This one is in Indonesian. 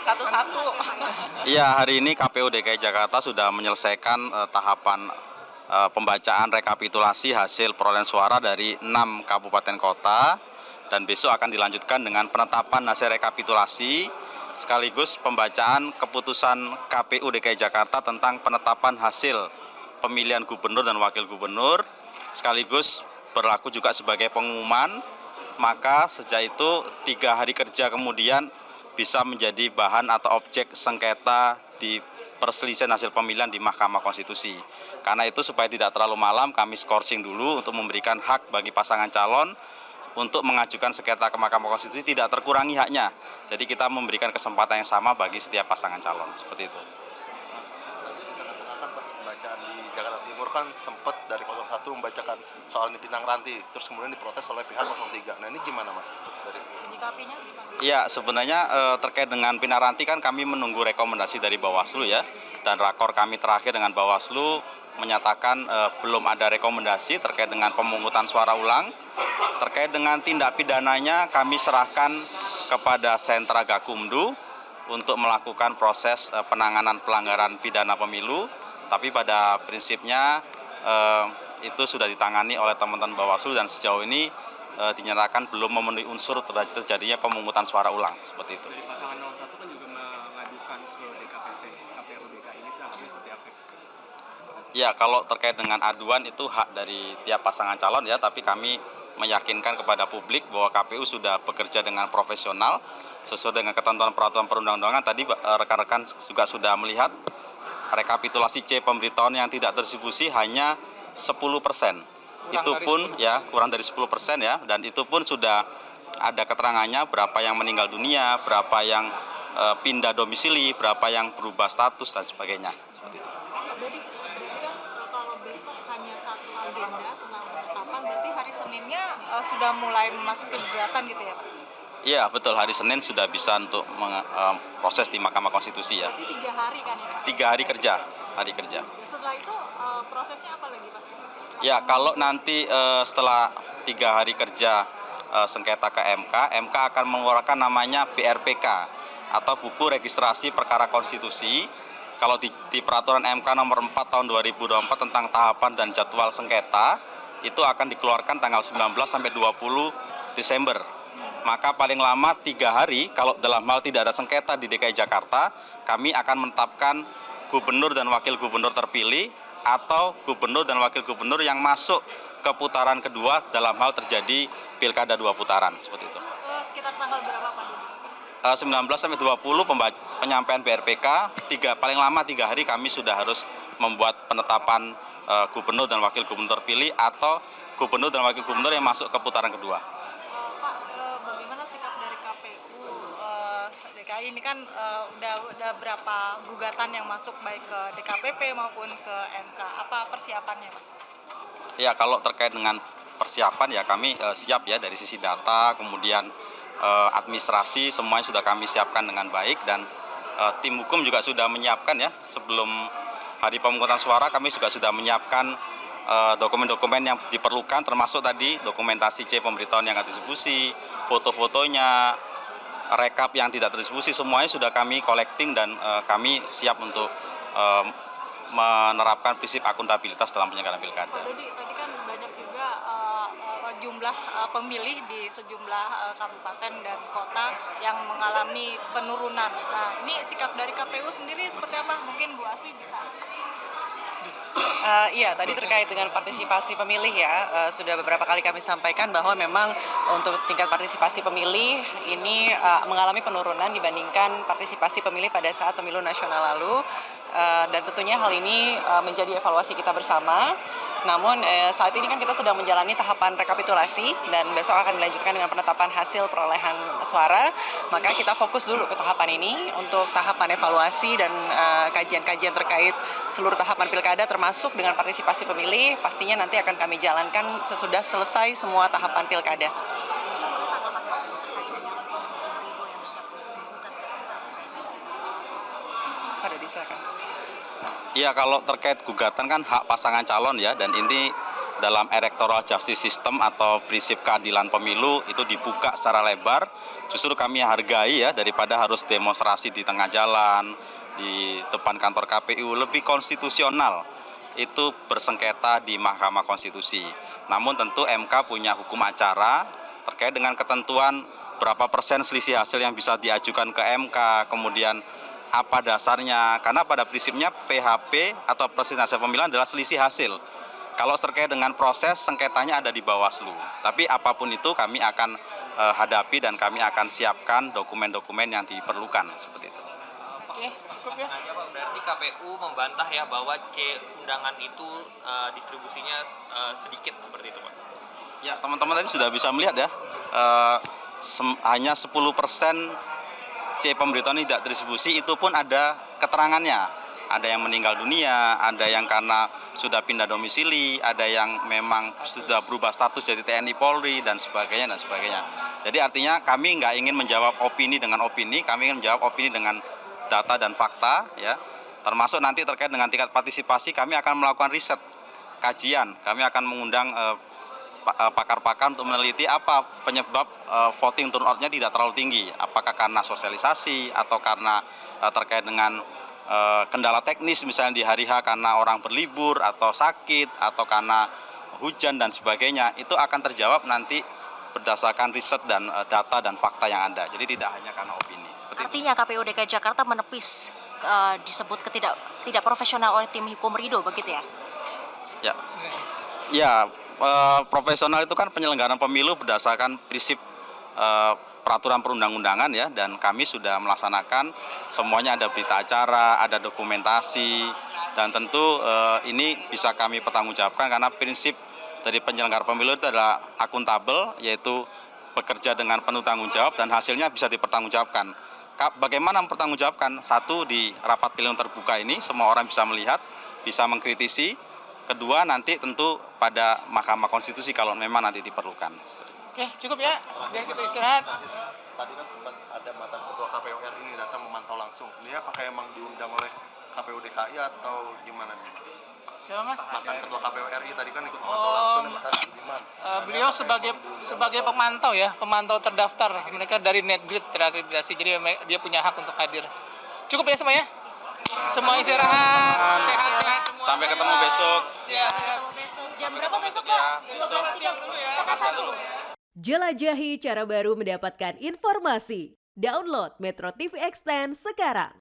satu-satu. Iya, hari ini KPU DKI Jakarta sudah menyelesaikan tahapan pembacaan rekapitulasi hasil perolehan suara dari 6 kabupaten kota, dan besok akan dilanjutkan dengan penetapan hasil rekapitulasi sekaligus pembacaan keputusan KPU DKI Jakarta tentang penetapan hasil pemilihan gubernur dan wakil gubernur, sekaligus berlaku juga sebagai pengumuman. Maka sejak itu 3 hari kerja kemudian bisa menjadi bahan atau objek sengketa di perselisihan hasil pemilihan di Mahkamah Konstitusi. Karena itu supaya tidak terlalu malam, kami skorsing dulu untuk memberikan hak bagi pasangan calon untuk mengajukan sengketa ke Mahkamah Konstitusi tidak terkurangi haknya. Jadi kita memberikan kesempatan yang sama bagi setiap pasangan calon, seperti itu. Pembacaan di Jakarta Timur kan sempat dari 01 membacakan soal ini Pinang Ranti, terus kemudian diprotes oleh pihak 03. Nah ini gimana Mas? Menyikapinya gimana? Iya, sebenarnya terkait dengan Pinang Ranti kan kami menunggu rekomendasi dari Bawaslu ya, dan rakor kami terakhir dengan Bawaslu menyatakan belum ada rekomendasi terkait dengan pemungutan suara ulang. Terkait dengan tindak pidananya kami serahkan kepada Sentra Gakumdu untuk melakukan proses penanganan pelanggaran pidana pemilu. Tapi pada prinsipnya itu sudah ditangani oleh teman-teman Bawaslu dan sejauh ini dinyatakan belum memenuhi unsur terjadinya pemungutan suara ulang, seperti itu. Dari pasangan 01 kan juga mengajukan ke DKPP, KPU DKI ini tanggapannya seperti apa? Ya, kalau terkait dengan aduan itu hak dari tiap pasangan calon ya, tapi kami meyakinkan kepada publik bahwa KPU sudah bekerja dengan profesional sesuai dengan ketentuan peraturan perundang-undangan. Tadi rekan-rekan juga sudah melihat rekapitulasi C pemberitahuan yang tidak terdistribusi hanya 10%. Itu pun ya kurang dari 10% ya, dan itu pun sudah ada keterangannya berapa yang meninggal dunia, berapa yang pindah domisili, berapa yang berubah status dan sebagainya. Seperti itu. Berarti kan kalau besok hanya satu agenda tentang penetapan, berarti hari Seninnya sudah mulai memasuki gugatan gitu ya Pak? Iya, betul, hari Senin sudah bisa untuk proses di Mahkamah Konstitusi ya. Berarti 3 hari kan ya Pak? 3 hari kerja. Setelah itu prosesnya apa lagi Pak? Ya, kalau nanti setelah 3 hari kerja sengketa ke MK akan mengeluarkan namanya BRPK atau Buku Registrasi Perkara Konstitusi. Kalau di peraturan MK nomor 4 tahun 2024 tentang tahapan dan jadwal sengketa, itu akan dikeluarkan tanggal 19 sampai 20 Desember. Maka paling lama 3 hari, kalau dalam hal tidak ada sengketa di DKI Jakarta, kami akan menetapkan gubernur dan wakil gubernur terpilih atau gubernur dan wakil gubernur yang masuk ke putaran kedua dalam hal terjadi pilkada 2 putaran, seperti itu. Sekitar tanggal berapa Pak? 19 sampai 20 penyampaian BRPK, paling lama 3 hari kami sudah harus membuat penetapan gubernur dan wakil gubernur terpilih atau gubernur dan wakil gubernur yang masuk ke putaran kedua. Pak, bagaimana sikap dari KPU DKI ini kan udah berapa gugatan yang masuk baik ke DKPP maupun ke MK, apa persiapannya Pak? Ya, kalau terkait dengan persiapan ya kami siap ya dari sisi data, kemudian administrasi semuanya sudah kami siapkan dengan baik, dan tim hukum juga sudah menyiapkan ya sebelum hari pemungutan suara kami juga sudah menyiapkan dokumen-dokumen yang diperlukan, termasuk tadi dokumentasi C pemberitahuan yang akan distribusi, foto-fotonya, rekap yang tidak terdistribusi, semuanya sudah kami collecting dan kami siap untuk menerapkan prinsip akuntabilitas dalam penyelenggaraan pilkada. Tadi kan banyak juga jumlah pemilih di sejumlah kabupaten dan kota yang mengalami penurunan. Nah, ini sikap dari KPU sendiri seperti apa? Mungkin Bu Asri bisa. Iya, tadi terkait dengan partisipasi pemilih ya, sudah beberapa kali kami sampaikan bahwa memang untuk tingkat partisipasi pemilih ini mengalami penurunan dibandingkan partisipasi pemilih pada saat pemilu nasional lalu, dan tentunya hal ini menjadi evaluasi kita bersama. Namun saat ini kan kita sedang menjalani tahapan rekapitulasi dan besok akan dilanjutkan dengan penetapan hasil perolehan suara. Maka kita fokus dulu ke tahapan ini untuk tahapan evaluasi dan kajian-kajian terkait seluruh tahapan pilkada termasuk dengan partisipasi pemilih. Pastinya nanti akan kami jalankan sesudah selesai semua tahapan pilkada. Pada disilakan. Iya, kalau terkait gugatan kan hak pasangan calon ya, dan ini dalam electoral justice system atau prinsip keadilan pemilu itu dibuka secara lebar. Justru kami hargai ya, daripada harus demonstrasi di tengah jalan, di depan kantor KPU, lebih konstitusional itu bersengketa di Mahkamah Konstitusi. Namun tentu MK punya hukum acara terkait dengan ketentuan berapa persen selisih hasil yang bisa diajukan ke MK, kemudian apa dasarnya, karena pada prinsipnya PHP atau persentase pemilihan adalah selisih hasil. Kalau terkait dengan proses, sengketanya ada di Bawaslu. Tapi apapun itu kami akan hadapi dan kami akan siapkan dokumen-dokumen yang diperlukan seperti itu. Oke, cukup ya. Aja Pak, berarti KPU membantah ya bahwa C undangan itu distribusinya sedikit seperti itu Pak. Ya, teman-teman tadi sudah bisa melihat ya, hanya 10% C pemberitahuan tidak distribusi, itu pun ada keterangannya. Ada yang meninggal dunia, ada yang karena sudah pindah domisili, ada yang memang sudah berubah status jadi TNI Polri, dan sebagainya, dan sebagainya. Jadi artinya kami nggak ingin menjawab opini dengan opini, kami ingin menjawab opini dengan data dan fakta, ya. Termasuk nanti terkait dengan tingkat partisipasi, kami akan melakukan riset, kajian, kami akan mengundang pakar-pakar untuk meneliti apa penyebab voting turnout-nya tidak terlalu tinggi. Apakah karena sosialisasi atau karena terkait dengan kendala teknis misalnya di hari H karena orang berlibur atau sakit atau karena hujan dan sebagainya. Itu akan terjawab nanti berdasarkan riset dan data dan fakta yang ada. Jadi tidak hanya karena opini. Artinya KPU DKI Jakarta menepis disebut tidak profesional oleh tim hukum Ridho, begitu ya? Ya. Ya, profesional itu kan penyelenggaraan pemilu berdasarkan prinsip peraturan perundang-undangan ya, dan kami sudah melaksanakan semuanya, ada berita acara, ada dokumentasi, dan tentu ini bisa kami pertanggungjawabkan karena prinsip dari penyelenggara pemilu itu adalah akuntabel, yaitu bekerja dengan penuh tanggung jawab dan hasilnya bisa dipertanggungjawabkan. Bagaimana mempertanggungjawabkan? Satu, di rapat pilihan terbuka ini semua orang bisa melihat, bisa mengkritisi. Kedua, nanti tentu pada Mahkamah Konstitusi kalau memang nanti diperlukan. Oke, cukup ya. Biar kita istirahat. Tadi kan sempat ada mantan ketua KPU RI ini datang memantau langsung. Dia apakah emang diundang oleh KPU DKI atau gimana nih? Siapa Mas? Mantan ketua KPU RI tadi kan ikut memantau langsung nih, Mas Budiman. Beliau sebagai pemantau ya, pemantau terdaftar. Mereka dari Netgrid terakreditasi, jadi dia punya hak untuk hadir. Cukup ya semua ya? Semua istirahat, sehat-sehat semua. Sampai ketemu besok. Siap. Jam berapa besok, Pak? Jelajahi cara baru mendapatkan informasi. Download Metro TV Extend sekarang.